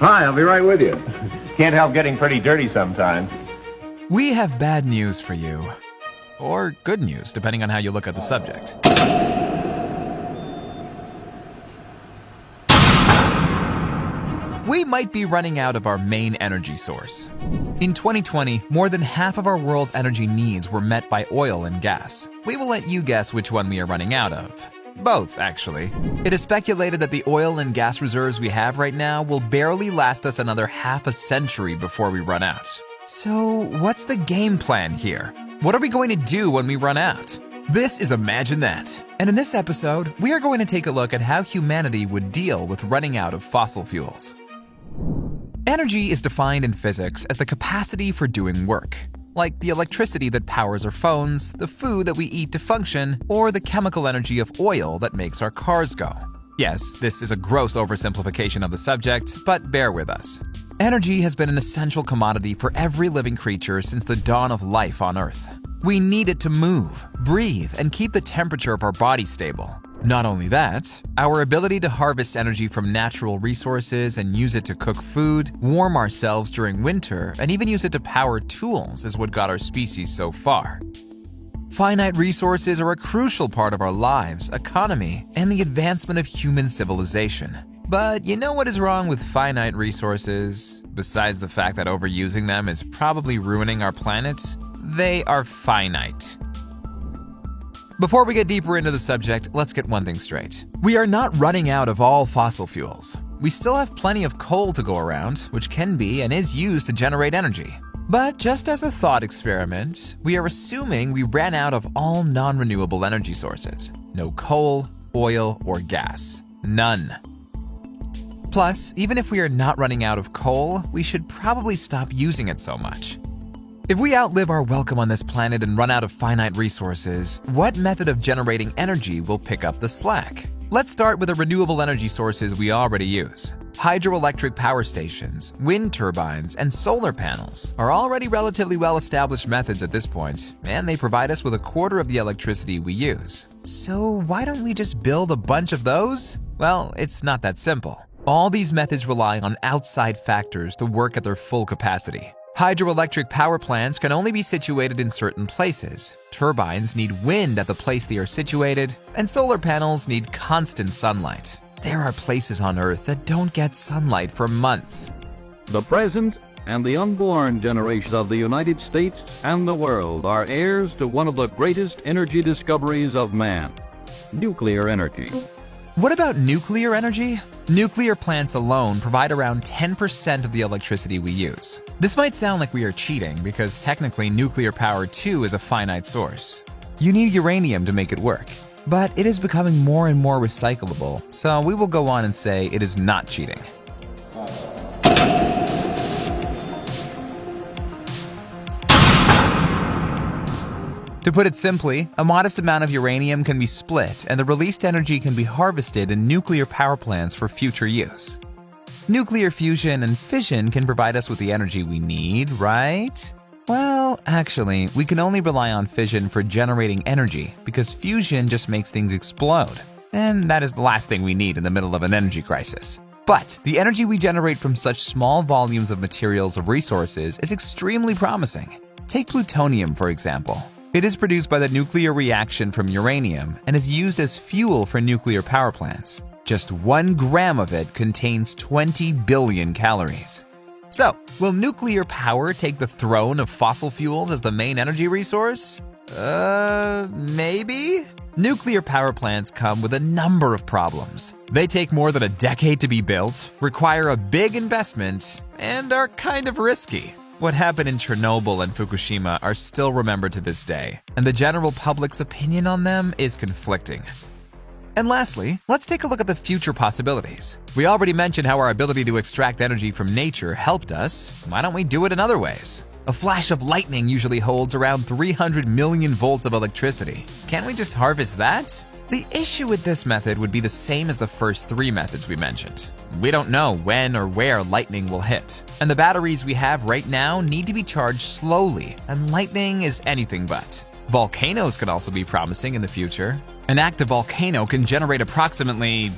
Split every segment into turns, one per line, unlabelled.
Hi, I'll be right with you.
Can't help getting pretty dirty sometimes.
We have bad news for you. Or good news, depending on how you look at the subject. We might be running out of our main energy source. In 2020, more than half of our world's energy needs were met by oil and gas. We will let you guess which one we are running out of. Both, actually. It is speculated that the oil and gas reserves we have right now will barely last us another half a century before we run out. So, what's the game plan here? What are we going to do when we run out? This is Imagine That. And in this episode, we are going to take a look at how humanity would deal with running out of fossil fuels. Energy is defined in physics as the capacity for doing work, like the electricity that powers our phones, the food that we eat to function, or the chemical energy of oil that makes our cars go. Yes, this is a gross oversimplification of the subject, but bear with us. Energy has been an essential commodity for every living creature since the dawn of life on Earth. We need it to move, breathe, and keep the temperature of our body stable. Not only that, our ability to harvest energy from natural resources and use it to cook food, warm ourselves during winter, and even use it to power tools is what got our species so far. Finite resources are a crucial part of our lives, economy, and the advancement of human civilization. But you know what is wrong with finite resources? Besides the fact that overusing them is probably ruining our planet, they are finite. Before we get deeper into the subject, let's get one thing straight. We are not running out of all fossil fuels. We still have plenty of coal to go around, which can be and is used to generate energy. But just as a thought experiment, we are assuming we ran out of all non-renewable energy sources. No coal, oil, or gas. None. Plus, even if we are not running out of coal, we should probably stop using it so much. If we outlive our welcome on this planet and run out of finite resources, what method of generating energy will pick up the slack? Let's start with the renewable energy sources we already use. Hydroelectric power stations, wind turbines, and solar panels are already relatively well-established methods at this point, and they provide us with a quarter of the electricity we use. So why don't we just build a bunch of those? Well, it's not that simple. All these methods rely on outside factors to work at their full capacity. Hydroelectric power plants can only be situated in certain places. Turbines need wind at the place they are situated, and solar panels need constant sunlight. There are places on Earth that don't get sunlight for months.
The present and the unborn generation of the United States and the world are heirs to one of the greatest energy discoveries of man: nuclear energy.
What about nuclear energy? Nuclear plants alone provide around 10% of the electricity we use. This might sound like we are cheating because technically nuclear power too is a finite source. You need uranium to make it work. But it is becoming more and more recyclable, so we will go on and say it is not cheating. To put it simply, a modest amount of uranium can be split and the released energy can be harvested in nuclear power plants for future use. Nuclear fusion and fission can provide us with the energy we need, right? Well, actually, we can only rely on fission for generating energy because fusion just makes things explode. And that is the last thing we need in the middle of an energy crisis. But the energy we generate from such small volumes of materials or resources is extremely promising. Take plutonium, for example. It is produced by the nuclear reaction from uranium and is used as fuel for nuclear power plants. Just 1 gram of it contains 20 billion calories. So, will nuclear power take the throne of fossil fuels as the main energy resource? Maybe? Nuclear power plants come with a number of problems. They take more than a decade to be built, require a big investment, and are kind of risky. What happened in Chernobyl and Fukushima are still remembered to this day, and the general public's opinion on them is conflicting. And lastly, let's take a look at the future possibilities. We already mentioned how our ability to extract energy from nature helped us. Why don't we do it in other ways? A flash of lightning usually holds around 300 million volts of electricity. Can't we just harvest that? The issue with this method would be the same as the first 3 methods we mentioned. We don't know when or where lightning will hit. And the batteries we have right now need to be charged slowly, and lightning is anything but. Volcanoes can also be promising in the future. An active volcano can generate approximately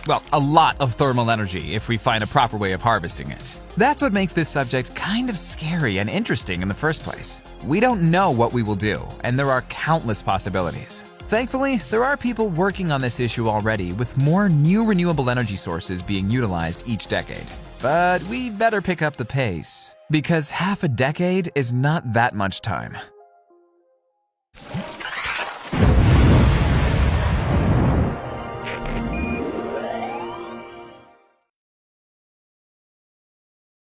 Well, a lot of thermal energy if we find a proper way of harvesting it. That's what makes this subject kind of scary and interesting in the first place. We don't know what we will do, and there are countless possibilities. Thankfully, there are people working on this issue already, with more new renewable energy sources being utilized each decade. But we better pick up the pace, because half a decade is not that much time.